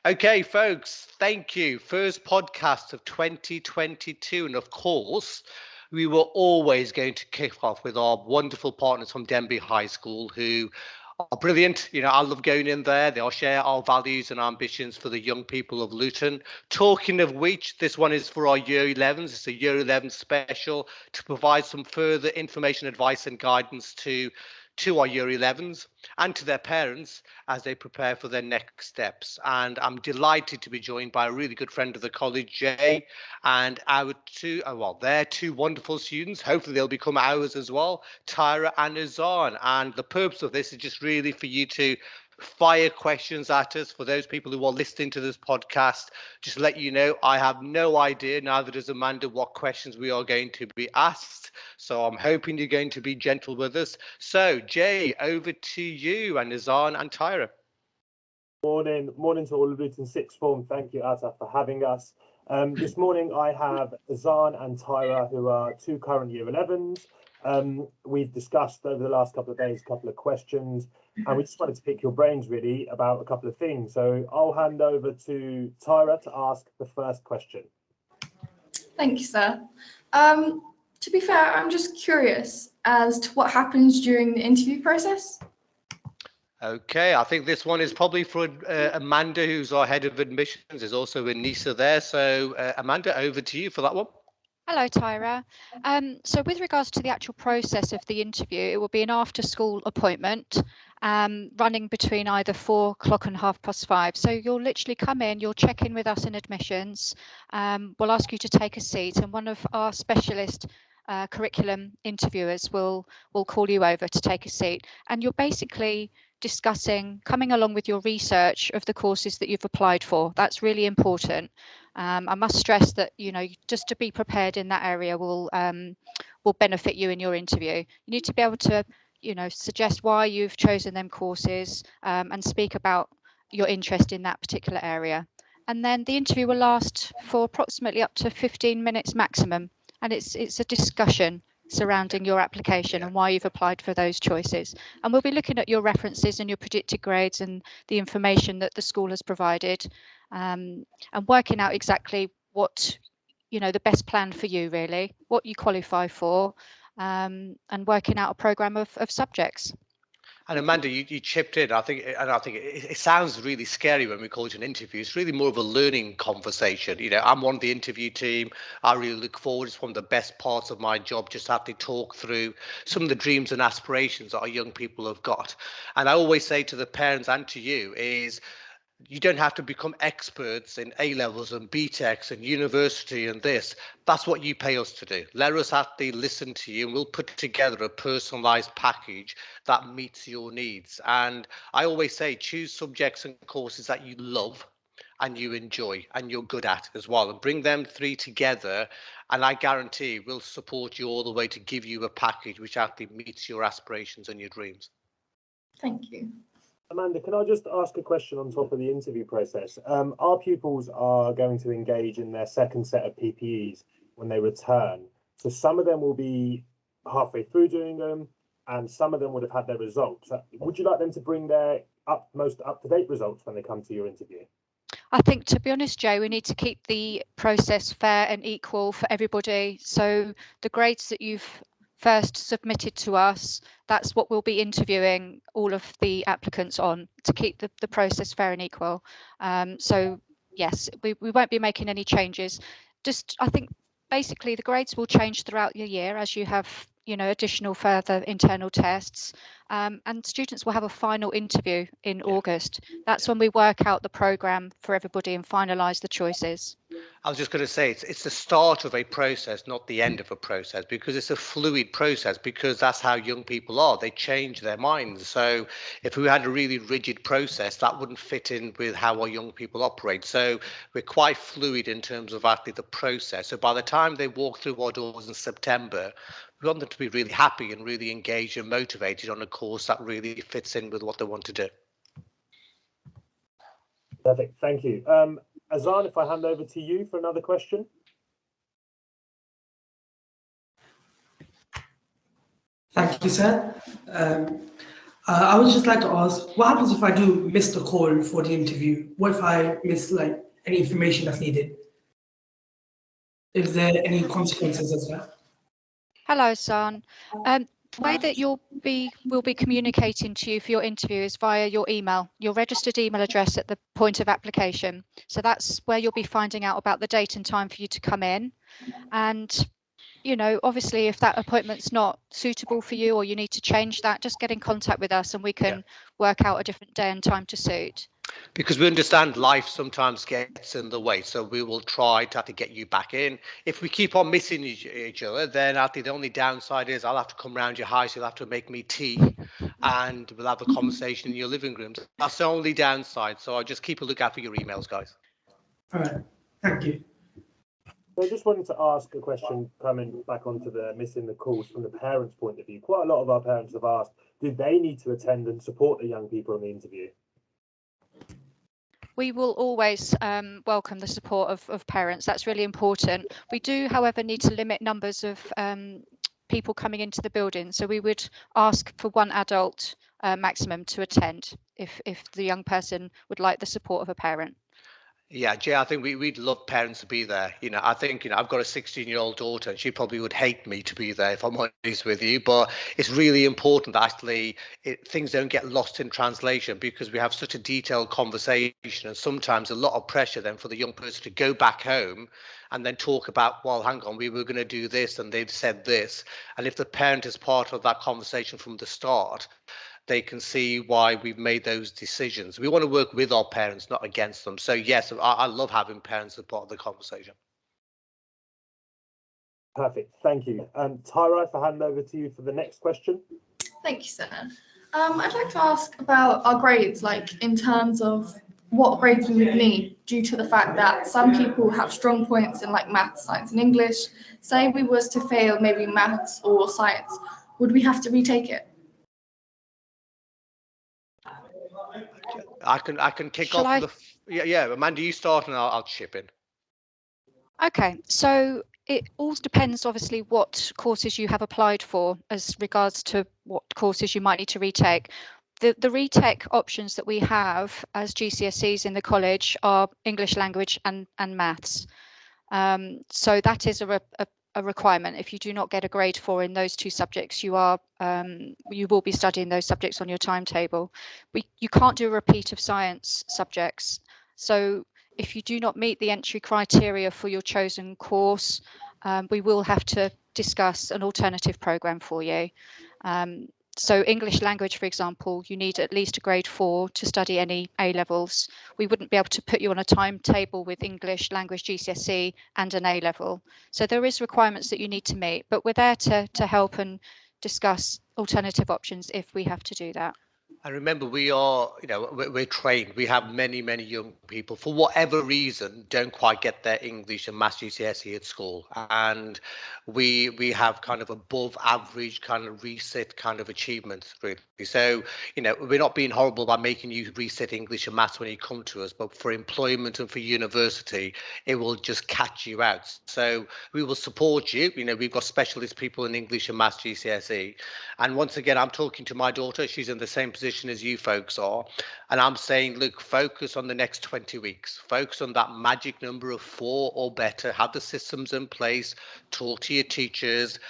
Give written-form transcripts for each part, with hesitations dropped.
Okay, folks, thank you. First podcast of 2022. And of course, we were always going to kick off with our wonderful partners from Denbigh High School who are brilliant. I love going in there. They'll share our values and ambitions for the young people of Luton. Talking of which, this one is for our Year 11s. It's a Year 11 special to provide some further information, advice and guidance to our Year 11s and to their parents as they prepare for their next steps. And I'm delighted to be joined by a really good friend of the college, Jay, and their two wonderful students. Hopefully they'll become ours as well, Tyra and Azan. And the purpose of this is just really for you to fire questions at us. For those people who are listening to this podcast, just let you know, I have no idea, neither does Amanda, what questions we are going to be asked. So I'm hoping you're going to be gentle with us. So, Jay, over to you, and Azan and Tyra. Morning to all of Luton Sixth Form. Thank you, Atta, for having us. This morning I have Azan and Tyra, who are two current Year 11s. We've discussed over the last couple of days a couple of questions, and we just wanted to pick your brains really about a couple of things. So I'll hand over to Tyra to ask the first question. Thank you, sir. To be fair, I'm just curious as to what happens during the interview process. Okay, I think this one is probably for Amanda, who's our head of admissions. There's also Anissa there. So, Amanda, over to you for that one. Hello, Tyra. So with regards to the actual process of the interview, it will be an after-school appointment running between either 4 o'clock and 5:30. So you'll literally come in, you'll check in with us in admissions. We'll ask you to take a seat, and one of our specialist curriculum interviewers will call you over to take a seat. And you're basically coming along with your research of the courses that you've applied for. That's really important. I must stress that, just to be prepared in that area will benefit you in your interview. You need to be able to, suggest why you've chosen them courses and speak about your interest in that particular area. And then the interview will last for approximately up to 15 minutes maximum. And it's a discussion surrounding your application and why you've applied for those choices. And we'll be looking at your references and your predicted grades and the information that the school has provided, and working out exactly what, the best plan for you really, what you qualify for, and working out a program of subjects. And Amanda, you chipped in. I think it sounds really scary when we call it an interview. It's really more of a learning conversation. I'm on the interview team. I really look forward. It's one of the best parts of my job, just have to talk through some of the dreams and aspirations that our young people have got. And I always say to the parents and to you is, you don't have to become experts in A levels and BTECs and university and this. That's what you pay us to do. Let us actually listen to you, and we'll put together a personalized package that meets your needs. And I always say, choose subjects and courses that you love and you enjoy and you're good at as well, and bring them three together. And I guarantee we'll support you all the way to give you a package which actually meets your aspirations and your dreams. Thank you. Amanda, can I just ask a question on top of the interview process? Our pupils are going to engage in their second set of PPEs when they return. So some of them will be halfway through doing them, and some of them would have had their results. Would you like them to bring their most up-to-date results when they come to your interview? I think, to be honest, Jay, we need to keep the process fair and equal for everybody. So the grades that you've first submitted to us, that's what we'll be interviewing all of the applicants on, to keep the process fair and equal. So yes, we won't be making any changes. Just, I think basically the grades will change throughout the year as you have additional further internal tests, and students will have a final interview in August. That's when we work out the programme for everybody and finalise the choices. I was just going to say, it's the start of a process, not the end of a process, because it's a fluid process, because that's how young people are. They change their minds. So if we had a really rigid process, that wouldn't fit in with how our young people operate. So we're quite fluid in terms of actually the process. So by the time they walk through our doors in September, we want them to be really happy and really engaged and motivated on a course that really fits in with what they want to do. Perfect, thank you. Azan, if I hand over to you for another question. Thank you, sir. I would just like to ask, what happens if I do miss the call for the interview? What if I miss like any information that's needed? Is there any consequences as well? Hello, San. The way that will be communicating to you for your interview is via your email, your registered email address at the point of application. So that's where you'll be finding out about the date and time for you to come in. And, you know, obviously, if that appointment's not suitable for you or you need to change that, just get in contact with us and we can work out a different day and time to suit. Because we understand life sometimes gets in the way, so we will try to have to get you back in. If we keep on missing each other, then I think the only downside is I'll have to come round your house, you'll have to make me tea, and we'll have a conversation in your living room. That's the only downside, so I'll just keep a lookout for your emails, guys. All right, thank you. So I just wanted to ask a question coming back onto the missing the calls from the parents' point of view. Quite a lot of our parents have asked, did they need to attend and support the young people in the interview? We will always welcome the support of parents. That's really important. We do, however, need to limit numbers of people coming into the building. So we would ask for one adult maximum to attend if the young person would like the support of a parent. Yeah, Jay, I think we'd love parents to be there. I think, I've got a 16-year-old daughter and she probably would hate me to be there if I'm honest with you. But it's really important that actually things don't get lost in translation because we have such a detailed conversation and sometimes a lot of pressure then for the young person to go back home and then talk about, well, hang on, we were going to do this and they've said this. And if the parent is part of that conversation from the start, they can see why we've made those decisions. We want to work with our parents, not against them. So yes, I love having parents as part of the conversation. Perfect, thank you. Tyra, if I hand over to you for the next question. Thank you, sir. I'd like to ask about our grades, like in terms of what grades we would need due to the fact that some people have strong points in like maths, science, and English. Say we was to fail maybe maths or science, would we have to retake it? I can kick Shall off I? the yeah, Amanda, you start and I'll chip in. Okay, so it all depends obviously what courses you have applied for as regards to what courses you might need to retake. The retake options that we have as GCSEs in the college are English language and maths. So that is a requirement. If you do not get a grade 4 in those two subjects, you will be studying those subjects on your timetable. You can't do a repeat of science subjects. So if you do not meet the entry criteria for your chosen course, we will have to discuss an alternative program for you. So English language, for example, you need at least a grade 4 to study any A levels. We wouldn't be able to put you on a timetable with English language GCSE and an A level. So there is requirements that you need to meet, but we're there to help and discuss alternative options if we have to do that. And remember, we're trained. We have many young people, for whatever reason, don't quite get their English and Maths GCSE at school. And we have kind of above average kind of resit kind of achievements, really. So, we're not being horrible by making you resit English and Maths when you come to us, but for employment and for university, it will just catch you out. So we will support you. We've got specialist people in English and Maths GCSE. And once again, I'm talking to my daughter. She's in the same position as you folks are. And I'm saying, look, focus on the next 20 weeks. Focus on that magic number of 4 or better. Have the systems in place. Talk to your teachers.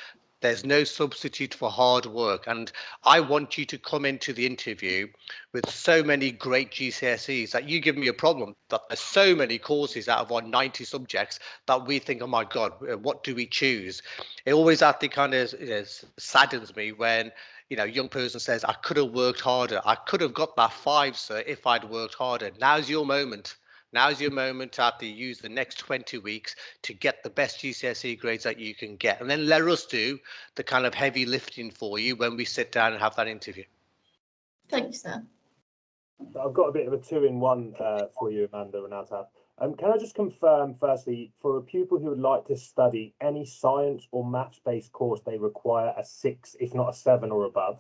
There's no substitute for hard work. And I want you to come into the interview with so many great GCSEs that you give me a problem that there's so many courses out of our 90 subjects that we think, oh my God, what do we choose? It always actually kind of saddens me when a young person says, I could have worked harder. I could have got that 5, sir, if I'd worked harder. Now's your moment. Now's your moment to have to use the next 20 weeks to get the best GCSE grades that you can get. And then let us do the kind of heavy lifting for you when we sit down and have that interview. Thank you, sir. I've got a bit of a 2-in-1 for you, Amanda and Altaf. Can I just confirm, firstly, for a pupil who would like to study any science or maths-based course, they require a 6, if not a 7 or above?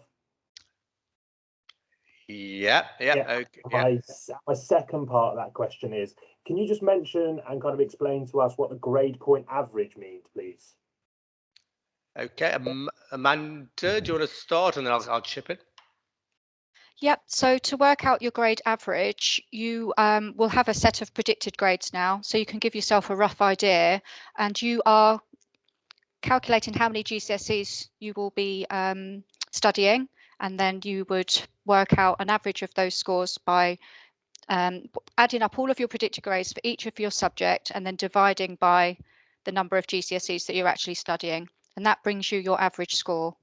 Yeah. Okay, My second part of that question is, can you just mention and kind of explain to us what the grade point average means, please? Okay, Amanda, do you want to start and then I'll chip in? Yep. So to work out your grade average, you will have a set of predicted grades now. So you can give yourself a rough idea, and you are calculating how many GCSEs you will be studying, and then you would work out an average of those scores by adding up all of your predicted grades for each of your subject and then dividing by the number of GCSEs that you're actually studying. And that brings you your average score.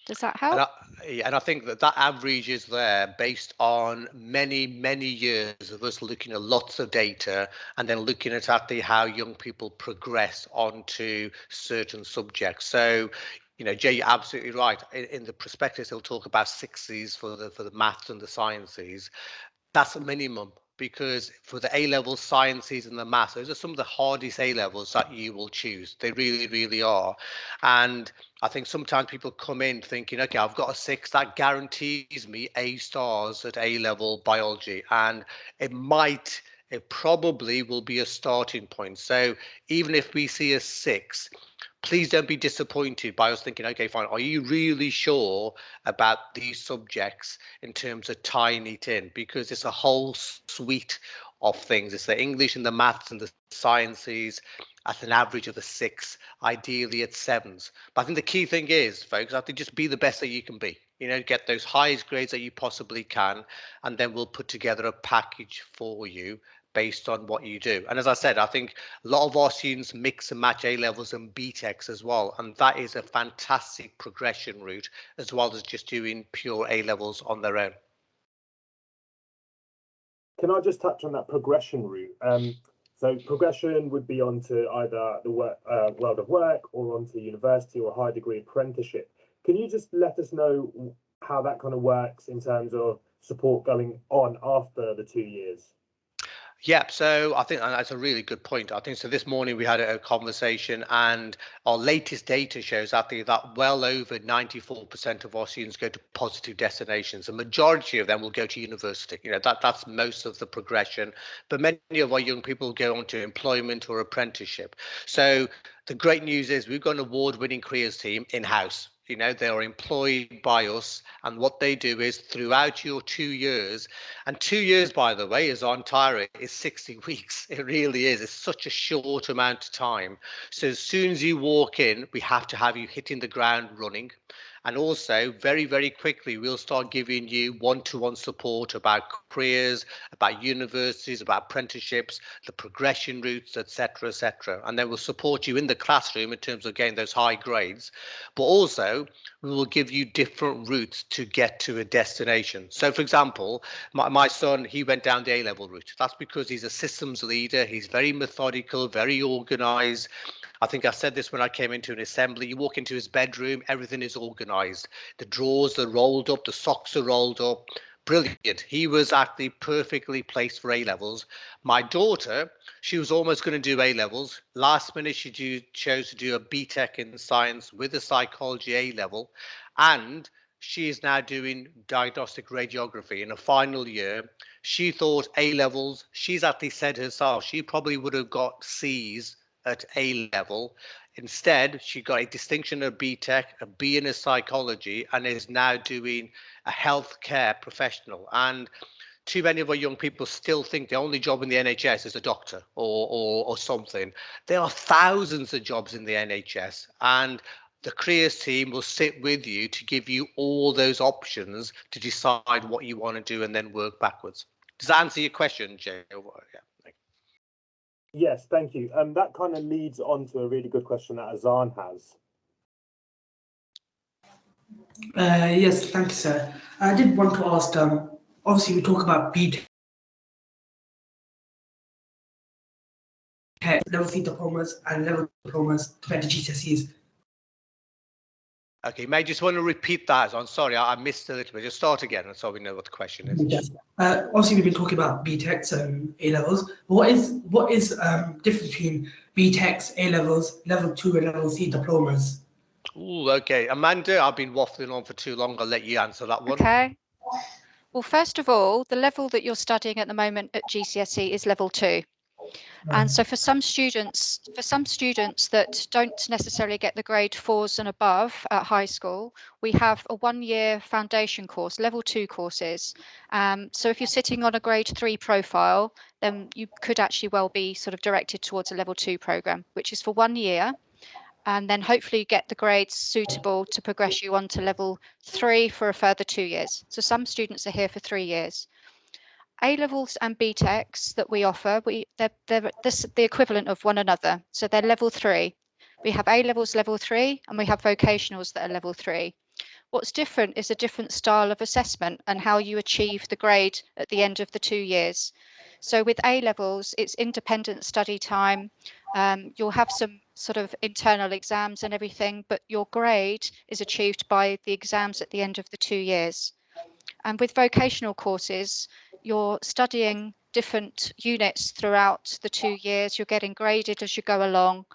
Does that help? And I think that that average is there based on many, many years of us looking at lots of data and then looking at exactly how young people progress onto certain subjects. So, you know, Jay, you're absolutely right. In the prospectus, they'll talk about sixes for the maths and the sciences. That's a minimum, because for the A level sciences and the maths, those are some of the hardest A levels that you will choose. They really, really are. And I think sometimes people come in thinking, okay, I've got a six, that guarantees me A stars at A level biology. And it probably will be a starting point. So even if we see a six, please don't be disappointed by us thinking, okay, fine, are you really sure about these subjects in terms of tying it in? Because it's a whole suite of things. It's the English and the maths and the sciences at an average of a six, ideally at sevens. But I think the key thing is, folks, I think just be the best that you can be. You know, get those highest grades that you possibly can, and then we'll put together a package for you based on what you do. And as I said, I think a lot of our students mix and match A levels and BTECs as well, and that is a fantastic progression route as well as just doing pure A levels on their own. Can I just touch on that progression route? So progression would be onto either the world of work or onto university or a high degree apprenticeship. Can you just let us know how that kind of works in terms of support going on after the 2 years? Yeah, so I think that's a really good point. I think so. This morning we had a conversation, and our latest data shows I think that well over 94% of our students go to positive destinations. The majority of them will go to university. You know, that's most of the progression. But many of our young people go on to employment or apprenticeship. So the great news is we've got an award-winning careers team in-house. You know, they are employed by us, and what they do is throughout your 2 years, and 2 years, by the way, is on Tyra, is 60 weeks. It really is. It's such a short amount of time. So as soon as you walk in, we have to have you hitting the ground running. And also, very, very quickly, we'll start giving you one-to-one support about careers, about universities, about apprenticeships, the progression routes, etc., etc. And then we'll support you in the classroom in terms of getting those high grades. But also, we will give you different routes to get to a destination. So, for example, my son, he went down the A-level route. That's because he's a systems leader. He's very methodical, very organized. I think I said this when I came into an assembly. You walk into his bedroom, everything is organized. The drawers are rolled up, the socks are rolled up. Brilliant. He was actually perfectly placed for A levels. My daughter, she was almost going to do A levels. Last minute, she chose to do a BTEC in science with a psychology A level. And she is now doing diagnostic radiography in a final year. She thought A levels, she's actually said herself, she probably would have got C's at A level. Instead, she got a distinction at BTEC, a B in a psychology, and is now doing a healthcare professional. And too many of our young people still think the only job in the NHS is a doctor or something. There are thousands of jobs in the NHS, and the careers team will sit with you to give you all those options to decide what you want to do and then work backwards. Does that answer your question, Jay? Yeah. Yes, thank you. That kind of leads on to a really good question that Azan has. Yes, thank you, sir. I did want to ask, obviously we talk about BTEC, level 3 diplomas and level diplomas compared to GCSEs. Okay, may I just want to repeat that? I'm sorry, I missed a little bit. Just start again, so we know what the question is. Yes. Obviously, we've been talking about BTECs and A levels. What is difference between BTECs, A levels, level 2, and level 3 diplomas? Ooh, okay. Amanda, I've been waffling on for too long. I'll let you answer that one. Okay. Well, first of all, the level that you're studying at the moment at GCSE is level 2. And so for some students that don't necessarily get the grade 4s and above at high school, we have a 1-year foundation course, level 2 courses. So if you're sitting on a grade 3 profile, then you could actually well be sort of directed towards a level 2 program, which is for 1 year. And then hopefully you get the grades suitable to progress you on to level 3 for a further 2 years. So some students are here for 3 years. A-levels and BTECs that we offer, they're the equivalent of one another. So they're level 3. We have A-levels level 3 and we have vocationals that are level 3. What's different is a different style of assessment and how you achieve the grade at the end of the 2 years. So with A-levels, it's independent study time. You'll have some sort of internal exams and everything, but your grade is achieved by the exams at the end of the 2 years. And with vocational courses, you're studying different units throughout the 2 years. You're getting graded as you go along.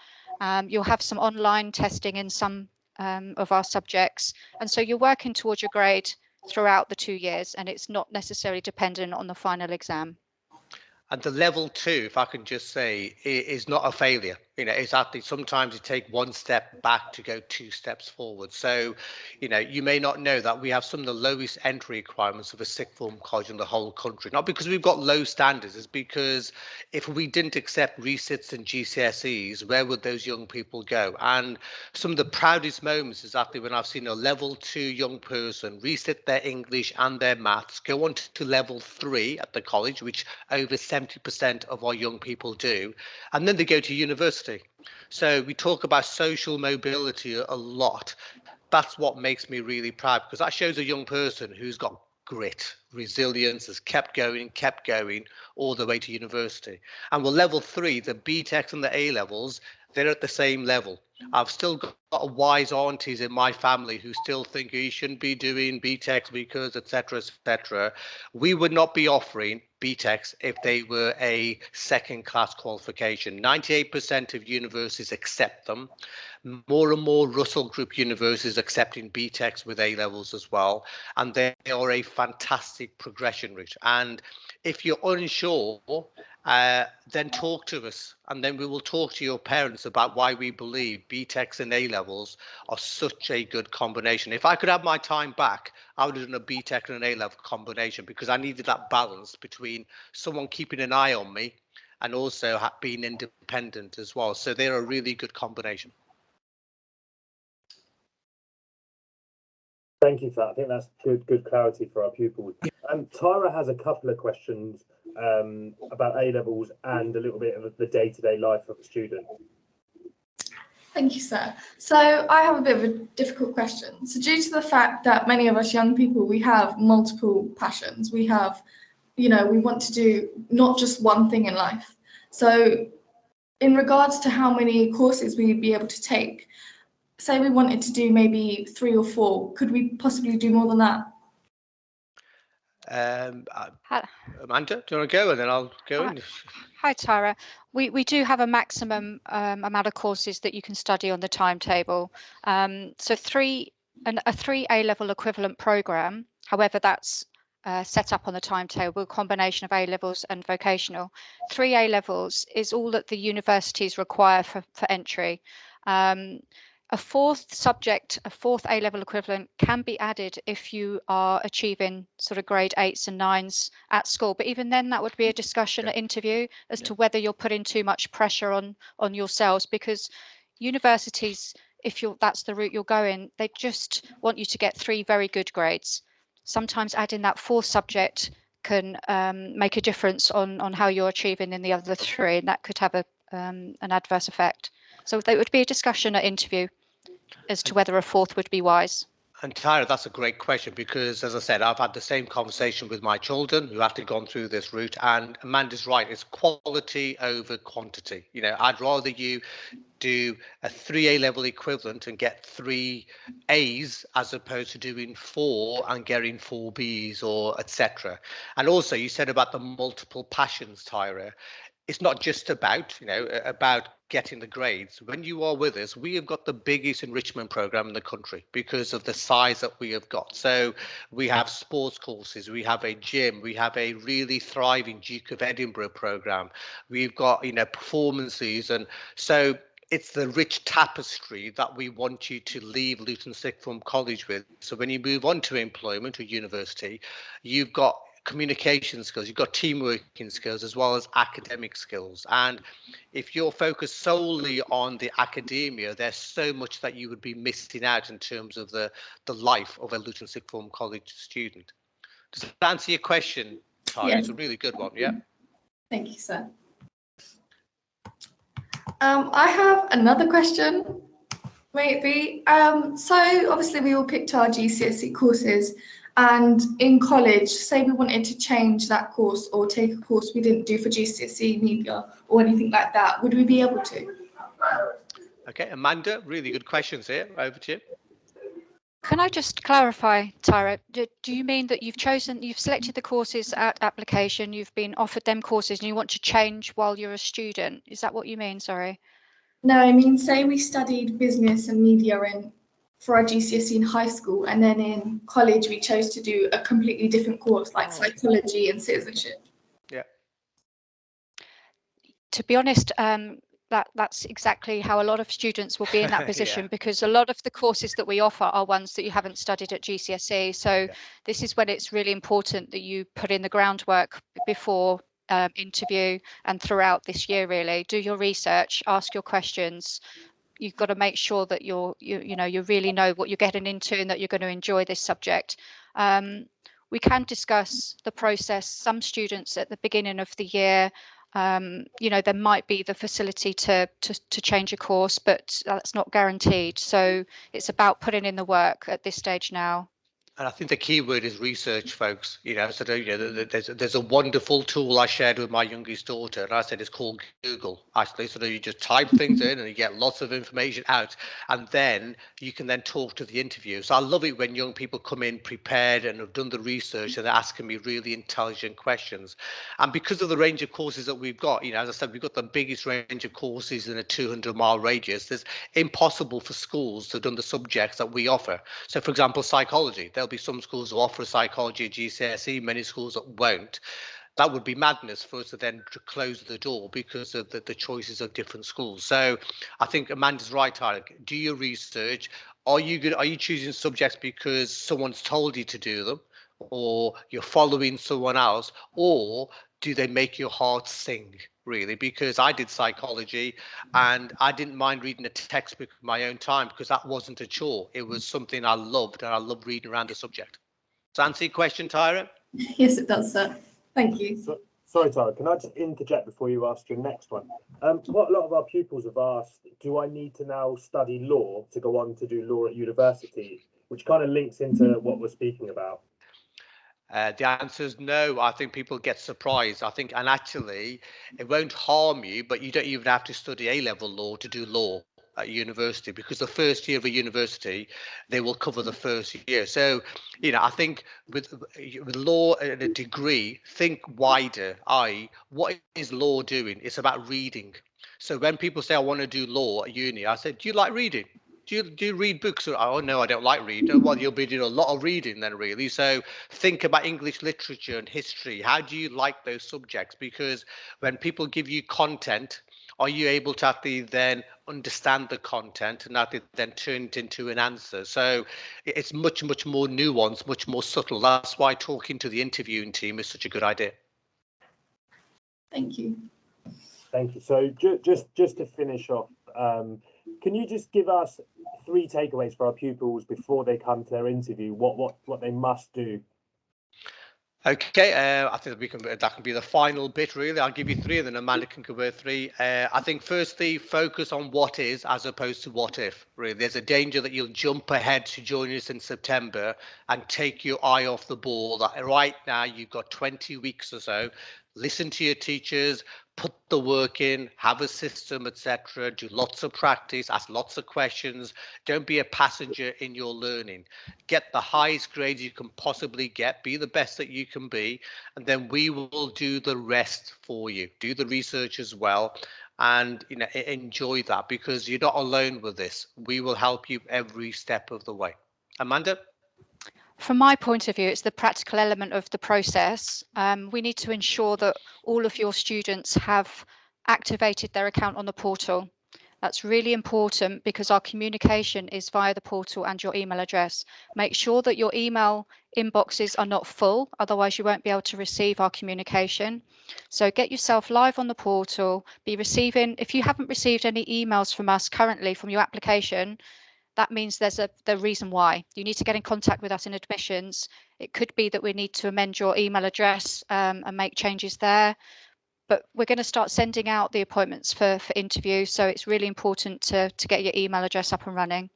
You'll have some online testing in some of our subjects. And so you're working towards your grade throughout the 2 years, and it's not necessarily dependent on the final exam. And the level 2, if I can just say, is not a failure. It's actually sometimes you take one step back to go 2 steps forward. So, you may not know that we have some of the lowest entry requirements of a sixth form college in the whole country. Not because we've got low standards, it's because if we didn't accept resits and GCSEs, where would those young people go? And some of the proudest moments is actually when I've seen a level 2 young person resit their English and their maths, go on to level 3 at the college, which over 70% of our young people do, and then they go to university. So we talk about social mobility a lot. That's what makes me really proud, because that shows a young person who's got grit, resilience, has kept going all the way to university. And with level 3, the BTECs and the A levels, they're at the same level. I've still got wise aunties in my family who still think you shouldn't be doing BTECs because etc. etc. We would not be offering BTECs if they were a second class qualification. 98% of universities accept them. More and more Russell Group universities accepting BTECs with A levels as well, and they are a fantastic progression route. And if you're unsure, then talk to us, and then we will talk to your parents about why we believe BTECs and A levels are such a good combination. If I could have my time back, I would have done a BTEC and an A level combination, because I needed that balance between someone keeping an eye on me and also being independent as well. So they're a really good combination. Thank you for that. I think that's good clarity for our pupils. Tyra has a couple of questions about A levels and a little bit of the day-to-day life of a student. Thank you, sir. So I have a bit of a difficult question. So due to the fact that many of us young people, we have multiple passions, we have, we want to do not just one thing in life. So in regards to how many courses we'd be able to take, say we wanted to do maybe 3 or 4, could we possibly do more than that? Amanda, do you want to go, and then I'll go in? Hi, Tara. We do have a maximum amount of courses that you can study on the timetable. So a 3 A-level equivalent program, however, that's set up on the timetable, a combination of A-levels and vocational. 3 A-levels is all that the universities require for entry. A fourth subject, a fourth A-level equivalent, can be added if you are achieving sort of grade 8s and 9s at school. But even then, that would be a discussion at interview as to whether you're putting too much pressure on yourselves, because universities, if that's the route you're going, they just want you to get 3 very good grades. Sometimes adding that fourth subject can make a difference on how you're achieving in the other 3, and that could have an adverse effect. So there would be a discussion at interview as to whether a fourth would be wise. And Tyra, that's a great question, because, as I said, I've had the same conversation with my children who have actually gone through this route, and Amanda's right, it's quality over quantity. I'd rather you do a 3 A-level equivalent and get 3 A's as opposed to doing 4 and getting 4 B's or etc. And also, you said about the multiple passions, Tyra. it's not just about, about getting the grades. When you are with us, we have got the biggest enrichment program in the country because of the size that we have got. So we have sports courses, we have a gym, we have a really thriving Duke of Edinburgh program. We've got, performances. And so it's the rich tapestry that we want you to leave Luton Sixth Form College with. So when you move on to employment or university, you've got communication skills, you've got team working skills, as well as academic skills. And if you're focused solely on the academia, there's so much that you would be missing out in terms of the life of a Luton Sixth Form College student. Does that answer your question, Ty? Yes. It's a really good one. Yeah. Thank you, sir. I have another question, maybe. So obviously we all picked our GCSE courses, and in college, say we wanted to change that course or take a course we didn't do for GCSE media or anything like that, would we be able to? Okay, Amanda, really good questions here. Over to you. Can I just clarify, Tyra, do you mean that you've selected the courses at application, you've been offered them courses and you want to change while you're a student? Is that what you mean? Sorry. No, I mean, say we studied business and media for our GCSE in high school, and then in college we chose to do a completely different course like psychology and citizenship. Yeah. To be honest, that's exactly how a lot of students will be in that position, because a lot of the courses that we offer are ones that you haven't studied at GCSE. So this is when it's really important that you put in the groundwork before interview and throughout this year. Really do your research, ask your questions. You've got to make sure that you really know what you're getting into and that you're going to enjoy this subject. We can discuss the process. Some students at the beginning of the year, there might be the facility to change a course, but that's not guaranteed. So it's about putting in the work at this stage now. And I think the key word is research, folks. There's a wonderful tool I shared with my youngest daughter, and I said it's called Google. Actually, so that you just type things in and you get lots of information out, and then you can then talk to the interview. So I love it when young people come in prepared and have done the research and they're asking me really intelligent questions. And because of the range of courses that we've got, as I said, we've got the biggest range of courses in a 200-mile radius. It's impossible for schools to have done the subjects that we offer. So, for example, psychology. There'll be some schools who offer psychology at GCSE, many schools that won't. That would be madness for us to then close the door because of the choices of different schools. So I think Amanda's right, Tarek. Do your research. Are you choosing subjects because someone's told you to do them, or you're following someone else, or do they make your heart sing, really? Because I did psychology and I didn't mind reading a textbook in my own time because that wasn't a chore. It was something I loved, and I loved reading around the subject. Does that answer your question, Tyra? Yes, it does, sir. Thank you. Sorry, Tyra, can I just interject before you ask your next one? What a lot of our pupils have asked, do I need to now study law to go on to do law at university? Which kind of links into what we're speaking about. The answer is no. I think people get surprised. And actually, it won't harm you, but you don't even have to study A-level law to do law at university, because the first year of a university, they will cover the first year. So, I think with law and a degree, think wider. What is law doing? It's about reading. So when people say, I want to do law at uni, I said, do you like reading? Do you read books? Oh no, I don't like reading. Well, you'll be doing a lot of reading then, really. So think about English literature and history. How do you like those subjects? Because when people give you content, are you able to actually then understand the content and actually then turn it into an answer? So it's much, much more nuanced, much more subtle. That's why talking to the interviewing team is such a good idea. Thank you. Thank you. So just to finish off, can you just give us 3 takeaways for our pupils before they come to their interview? What they must do? Okay, I think that can be the final bit, really. I'll give you 3 and then Amanda can cover 3. I think firstly, focus on what is as opposed to what if, really. There's a danger that you'll jump ahead to join us in September and take your eye off the ball. That right now you've got 20 weeks or so. Listen to your teachers, put the work in, have a system, etc. Do lots of practice, ask lots of questions. Don't be a passenger in your learning. Get the highest grades you can possibly get, be the best that you can be, and then we will do the rest for you. Do the research as well, and enjoy that, because you're not alone with this. We will help you every step of the way. Amanda? From my point of view, it's the practical element of the process. We need to ensure that all of your students have activated their account on the portal. That's really important because our communication is via the portal and your email address. Make sure that your email inboxes are not full, otherwise you won't be able to receive our communication. So get yourself live on the portal, be receiving, if you haven't received any emails from us currently from your application, that means there's the reason why. You need to get in contact with us in admissions. It could be that we need to amend your email address and make changes there. But we're going to start sending out the appointments for interviews. So it's really important to get your email address up and running.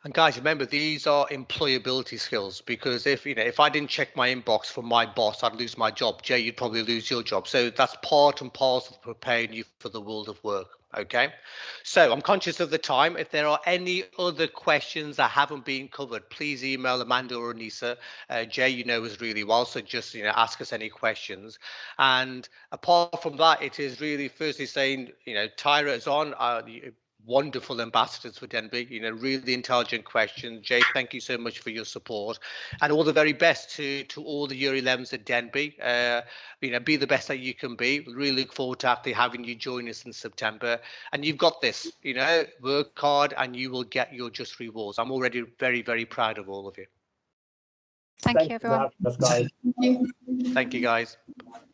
And guys, remember, these are employability skills, because if I didn't check my inbox from my boss, I'd lose my job. Jay, you'd probably lose your job. So that's part and parcel of preparing you for the world of work. Okay. So I'm conscious of the time. If there are any other questions that haven't been covered, please email Amanda or Anissa. Jay, you know us really well, so just ask us any questions. And apart from that, it is really firstly saying, Tyra is on. Wonderful ambassadors for Denbigh, really intelligent questions. Jay, thank you so much for your support, and all the very best to all the year 11s at Denbigh. Be the best that you can be. Really look forward to actually having you join us in September. And you've got this, work hard and you will get your just rewards. I'm already very, very proud of all of you. Thank you, everyone. For having us, guys. Thank you. Thank you, guys.